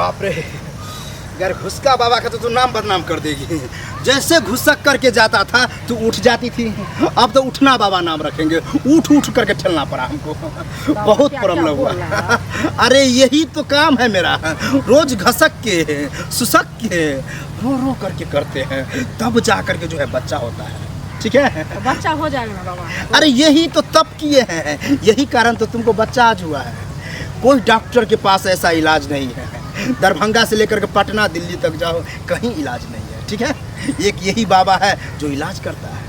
बाप रे, अगर घुसका बाबा का तो तू नाम बदनाम कर देगी। जैसे घुसक करके जाता था तू उठ जाती थी, अब तो उठना बाबा नाम रखेंगे। उठ उठ करके चलना पड़ा हमको, बहुत प्रॉब्लम हुआ। अरे यही तो काम है मेरा, रोज घसक के सुसक के रो रो करके करते हैं, तब जा करके जो है बच्चा होता है। ठीक है, तो बच्चा हो जाएगा ना बाबा। अरे यही तो तब किए हैं, यही कारण तो तुमको बच्चा आज हुआ है। कोई डॉक्टर के पास ऐसा इलाज नहीं है, दरभंगा से लेकर के पटना दिल्ली तक जाओ कहीं इलाज नहीं है। ठीक है, एक यही बाबा है जो इलाज करता है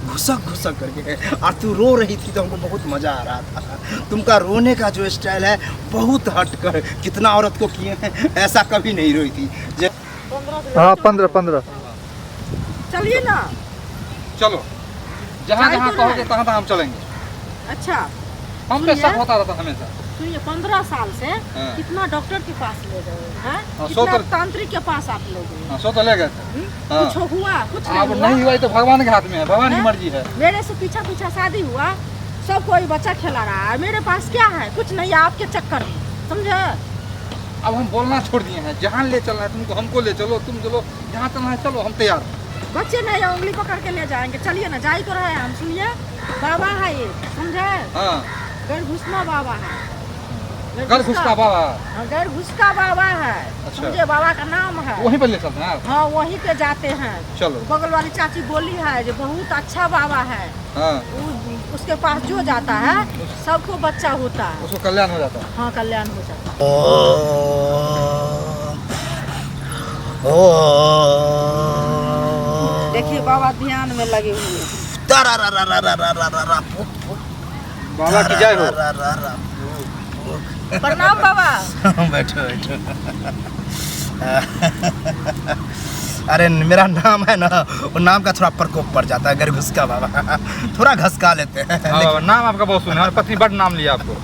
घुसक घुसक करके। और तू रो रही थी तो हमको बहुत मज़ा आ रहा था। तुमका रोने का जो स्टाइल है बहुत हट कर, कितना औरत को किए हैं, ऐसा कभी नहीं रोई थी। हाँ 15 चलिए ना। चलो, जहाँ जहाँ कहोगे तहाँ तहाँ हम चलेंगे। अच्छा, हम पे शक होता रहता हमेशा। सुनिए, 15 साल से हाँ। कितना डॉक्टर के पास ले गए हैं, हाँ, कितना तांत्रिक के पास आप ले गए। सो तो ले गए थे। हाँ। कुछ हुआ? कुछ अब नहीं नहीं हुआ तो भगवान के हाथ में है, भगवान की मर्जी है। मेरे से पीछा पीछा शादी हुआ, सब कोई बच्चा खिला रहा है, मेरे पास क्या है? कुछ नहीं, आपके चक्कर में, समझे? अब हम बोलना छोड़ दिए हैं, जहाँ ले चलना है तुमको हमको ले चलो, तुम चलो जहाँ चलना है चलो, हम तैयार हैं। बच्चे नहीं है, उंगली पकड़ के ले जाएंगे। चलिए ना, जा ही तो रहे हैं हम। सुनिए, बाबा है ये, समझे? हाँ, गैर घुसना बाबा है। घर घुसका बाबा। हाँ, गैर घुसका बाबा है। अच्छा। समझे, बाबा का नाम है। वहीं पर ले चलते हैं आप? हाँ, वहीं पे जाते हैं। चलो। बगल वाली चाची बोली है जो बहुत अच्छा बाबा है। हाँ, उसके पास जो जाता है सबको बच्चा होता है। उसको कल्याण हो जाता है। हाँ, कल्याण हो जाता है। देखिए बाबा ध्यान में लगे हुए हैं। बाबा की जय हो। प्रणाम बाबा। बैठो बैठो। अरे मेरा नाम है ना, वो नाम का थोड़ा प्रकोप पड़ जाता है, घर घुसका बाबा, थोड़ा घसका लेते हैं। हाँ, नाम आपका बहुत सुना, हमारी पत्नी बड़ नाम लिया आपको।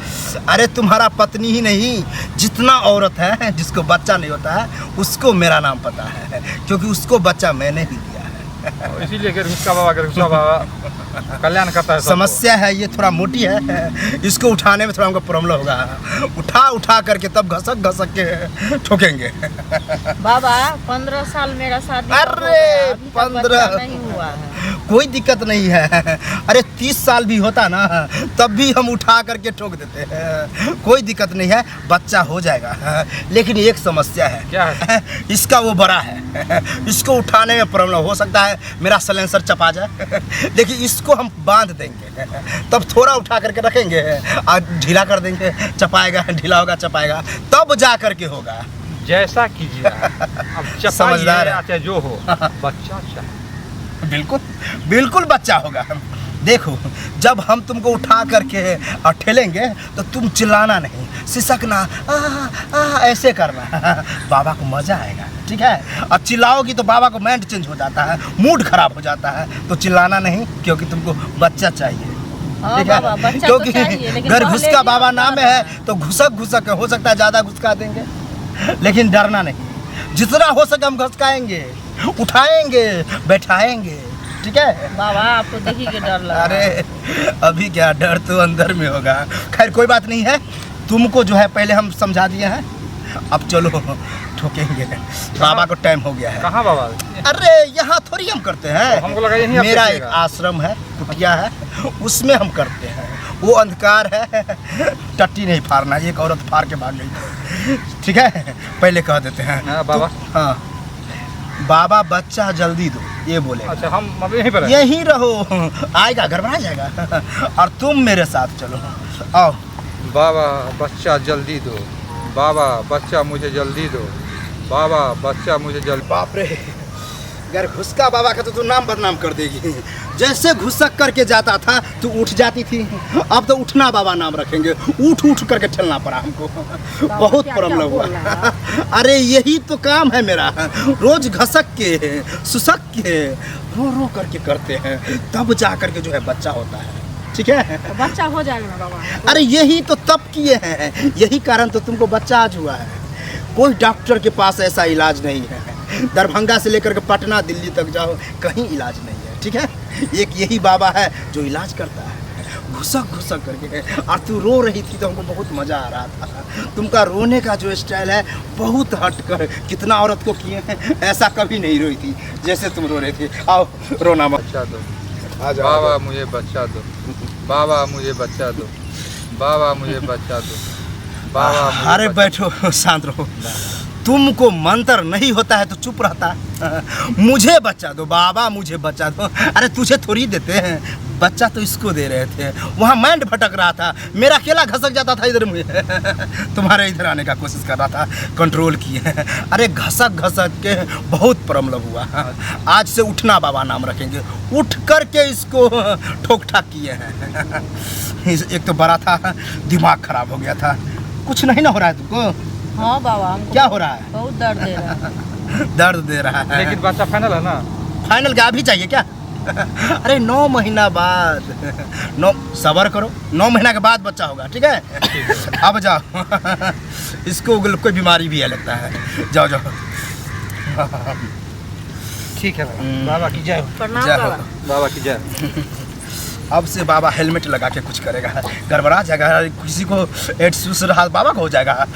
अरे तुम्हारा पत्नी ही नहीं, जितना औरत है जिसको बच्चा नहीं होता है उसको मेरा नाम पता है, क्योंकि उसको बच्चा मैंने ही दिया है। इसीलिए घुसका बाबा कल्याण करता है। समस्या है ये थोड़ा मोटी है, इसको उठाने में थोड़ा हमको प्रॉब्लम होगा। उठा उठा करके तब घसक घसक के ठोकेंगे। बाबा 15 साल मेरा शादी। अरे 15 नहीं हुआ है। कोई दिक्कत नहीं है। अरे 30 साल भी होता ना तब भी हम उठा करके ठोक देते हैं, कोई दिक्कत नहीं है, बच्चा हो जाएगा। लेकिन एक समस्या है। क्या है? इसका वो बड़ा है, इसको उठाने में प्रॉब्लम हो सकता है, मेरा सलेंसर चपा जाए। लेकिन इसको हम बांध देंगे, तब थोड़ा उठा करके रखेंगे और ढीला कर देंगे, चपाएगा, ढीला होगा, चपाएगा, तब जा करके होगा। जैसा कीजिए। अब समझदार है। चाहे जो हो, बच्चा चाहिए। बिल्कुल बिल्कुल बच्चा होगा। देखो, जब हम तुमको उठा करके और ठेलेंगे तो तुम चिल्लाना नहीं, सिसकना, ऐसे करना, बाबा को मजा आएगा। ठीक है, और चिल्लाओगी तो बाबा को माइंड चेंज हो जाता है, मूड खराब हो जाता है, तो चिल्लाना नहीं, क्योंकि तुमको बच्चा चाहिए। ठीक है, क्योंकि घर घुसका बाबा नाम है तो घुसक घुसक हो सकता है ज़्यादा घुसका देंगे, लेकिन डरना नहीं, जितना हो सके हम घुसकाएंगे, उठाएंगे, बैठाएंगे। ठीक है बाबा, आपको देखी के डर लगा। अरे अभी क्या डर, तो अंदर में होगा। खैर कोई बात नहीं है, तुमको जो है पहले हम समझा दिए हैं, अब चलो ठोकेंगे, बाबा को टाइम हो गया है। कहाँ बाबा? अरे यहाँ थोड़ी हम करते हैं, हमको लगा यहीं आप मेरा एक देखिएगा। आश्रम है, कुटिया है, उसमें हम करते हैं। वो अंधकार है, टट्टी नहीं फाड़ना, एक औरत फाड़ के भाग गई। ठीक है, पहले कह देते हैं। हाँ, बाबा। हाँ, बाबा बच्चा जल्दी दो, ये बोले। अच्छा, हम अब यहीं पर हैं। यहीं रहो, आएगा, गड़बड़ा जाएगा। और तुम मेरे साथ चलो, आओ। बाबा बच्चा जल्दी दो, बाबा बच्चा मुझे जल्दी दो, बाबा बच्चा मुझे जल्दी। बाप रे, अगर घुसका बाबा का तो तू नाम बदनाम कर देगी। जैसे घुसक करके जाता था तू उठ जाती थी, अब तो उठना बाबा नाम रखेंगे। उठ उठ करके चलना पड़ा हमको, बहुत प्रॉब्लम हुआ। अरे यही तो काम है मेरा, रोज घसक के सुसक के रो रो करके करते हैं, तब जा करके जो है बच्चा होता है। ठीक है, तो बच्चा हो जाएगा ना बाबा। अरे यही तो तब किए हैं, यही कारण तो तुमको बच्चा आज हुआ है। कोई डॉक्टर के पास ऐसा इलाज नहीं है, दरभंगा से लेकर के पटना दिल्ली तक जाओ कहीं इलाज नहीं है। ठीक है, एक यही बाबा है जो इलाज करता है घुसक घुसक करके, और तू रो रही थी तो हमको बहुत मज़ा आ रहा था। तुमका रोने का जो स्टाइल है बहुत हटकर, कितना औरत को किए हैं, ऐसा कभी नहीं रोई थी जैसे तुम रो रहे थे। आओ रोना मत। बच्चा दो आ जाओ, बाबा, मुझे बच्चा दो बाबा, मुझे बच्चा दो बाबा, मुझे बच्चा दो बाबा, मुझे अरे बच्चा बैठो, शांत रहो। तुमको मंत्र नहीं होता है तो चुप रहता। मुझे बच्चा दो बाबा, मुझे बच्चा दो। अरे तुझे थोड़ी देते हैं, बच्चा तो इसको दे रहे थे। वहाँ माइंड भटक रहा था, मेरा केला घसक जाता था इधर मुझे। तुम्हारे इधर आने का कोशिश कर रहा था, कंट्रोल किए। अरे घसक घसक के बहुत प्रॉब्लम हुआ। आज से उठना बाबा नाम रखेंगे, उठ कर के इसको ठोक ठाक किए हैं। एक तो बड़ा था, दिमाग खराब हो गया था। कुछ नहीं ना हो रहा है तुमको? हाँ बाबा, हमको क्या हो रहा है? बहुत दर्द दे रहा है। दर्द दे रहा है। लेकिन बच्चा फाइनल है ना? फाइनल क्या अभी चाहिए क्या? अरे 9 महीना बाद, 9 सबर करो, 9 महीना के बाद बच्चा होगा, ठीक है? अब जाओ। इसको कोई बीमारी भी है लगता है। जाओ जाओ। ठीक है बाबा की जय हो। प्रणाम जय हो। बाबा। बाबा की जय। अब से बाबा हेलमेट लगा के कुछ करेगा, गड़बड़ा जाएगा, किसी को एड्स रहा बाबा को हो जाएगा।